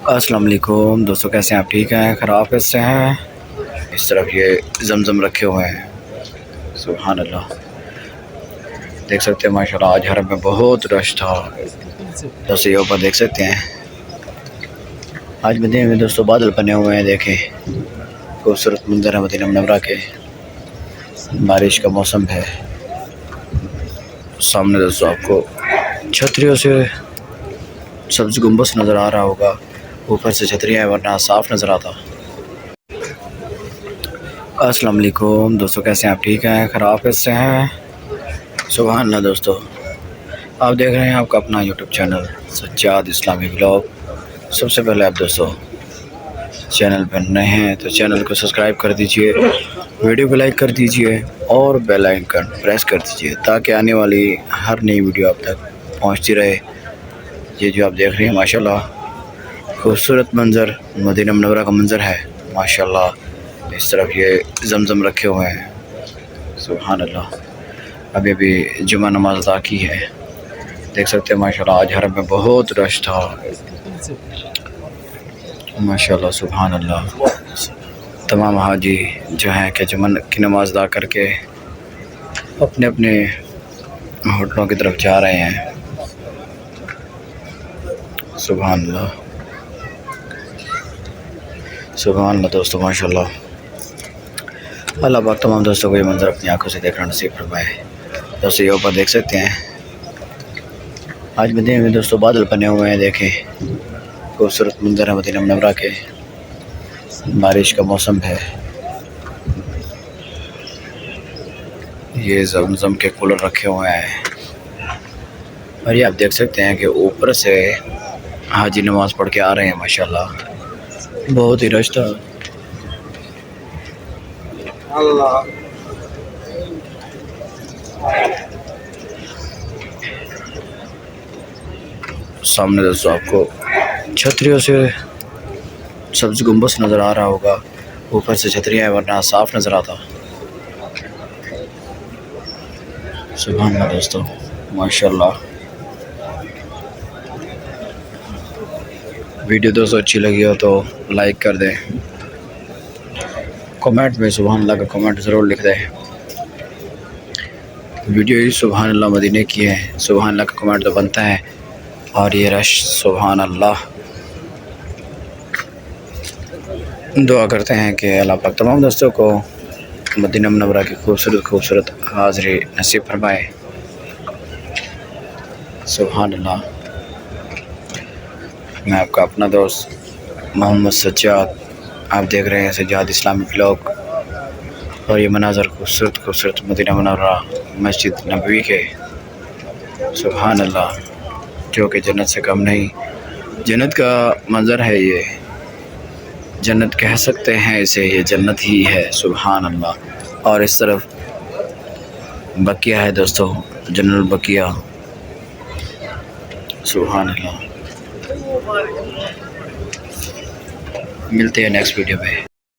السلام علیکم دوستوں، کیسے ہیں آپ؟ ٹھیک ہیں؟ خراب سے ہیں؟ اس طرف یہ زمزم رکھے ہوئے ہیں، سبحان اللہ، دیکھ سکتے ہیں ماشاءاللہ آج حرم میں بہت رش تھا، دوستوں یہ اوپر دیکھ سکتے ہیں آج مدینے میں دوستوں بادل بنے ہوئے ہیں، دیکھیں خوبصورت منظر ہے مدینہ منورہ کے، بارش کا موسم ہے، سامنے دوستوں آپ کو چھتریوں سے سبز گنبد نظر آ رہا ہوگا، اوپر سے چھتریاں ہیں ورنہ صاف نظر آتا۔ السلام علیکم دوستوں، کیسے ہیں آپ؟ ٹھیک ہیں؟ خراب سے ہیں؟ سبحان اللہ دوستوں، آپ دیکھ رہے ہیں آپ کا اپنا یوٹیوب چینل سجاد اسلامی ولاگ۔ سب سے پہلے آپ دوستوں چینل پر نئے ہیں تو چینل کو سبسکرائب کر دیجئے، ویڈیو کو لائک کر دیجئے اور بیل آئیکن پریس کر دیجئے تاکہ آنے والی ہر نئی ویڈیو آپ تک پہنچتی رہے۔ یہ جو آپ دیکھ رہے ہیں ماشاءاللہ خوبصورت منظر مدینہ منورہ کا منظر ہے ماشاءاللہ، اس طرف یہ زمزم رکھے ہوئے ہیں، سبحان اللہ، ابھی جمعہ نماز ادا کی ہے، دیکھ سکتے ہیں ماشاءاللہ آج حرم میں بہت رش تھا ماشاءاللہ، سبحان اللہ، تمام حاجی جو ہیں کہ جمعہ کی نماز ادا کر کے اپنے اپنے ہوٹلوں کی طرف جا رہے ہیں، سبحان اللہ، سبحان اللہ دوستوں، ماشاءاللہ اللہ پاک تمام دوستوں کو یہ منظر اپنی آنکھوں سے دیکھنا نصیب فرمائے۔ دوستوں یہ اوپر دیکھ سکتے ہیں آج مدینے میں دوستوں بادل بنے ہوئے ہیں، دیکھیں خوبصورت منظر ہے مدینہ منورہ کے، بارش کا موسم ہے، یہ زمزم کے کولر رکھے ہوئے ہیں اور یہ آپ دیکھ سکتے ہیں کہ اوپر سے حاجی نماز پڑھ کے آ رہے ہیں ماشاءاللہ، بہت ہی رش تھا۔ اللہ سامنے دوستوں آپ کو چھتریوں سے سبز گنبد نظر آ رہا ہوگا، اوپر سے چھتریاں ہیں ورنہ صاف نظر آتا۔ سبحان اللہ دوستوں، ماشاءاللہ، ویڈیو دوستوں اچھی لگی ہو تو لائک کر دیں، کمنٹ میں سبحان اللہ کا کمنٹ ضرور لکھ دیں، ویڈیو ہی سبحان اللہ مدینے کی ہے، سبحان اللہ کا کمنٹ تو بنتا ہے، اور یہ رش سبحان اللہ، دعا کرتے ہیں کہ اللہ پاک تمام دوستوں کو مدینہ منورہ کی خوبصورت حاضری نصیب فرمائے، سبحان اللہ۔ میں آپ کا اپنا دوست محمد سجاد، آپ دیکھ رہے ہیں سجاد اسلامی ولاگ، اور یہ مناظر خوبصورت مدینہ منورہ مسجد نبوی کے، سبحان اللہ، جو کہ جنت سے کم نہیں، جنت کا منظر ہے، یہ جنت کہہ سکتے ہیں اسے، یہ جنت ہی ہے، سبحان اللہ۔ اور اس طرف بقیہ ہے دوستوں، جنرل بقیہ، سبحان اللہ۔ ملتے ہیں نیکسٹ ویڈیو میں۔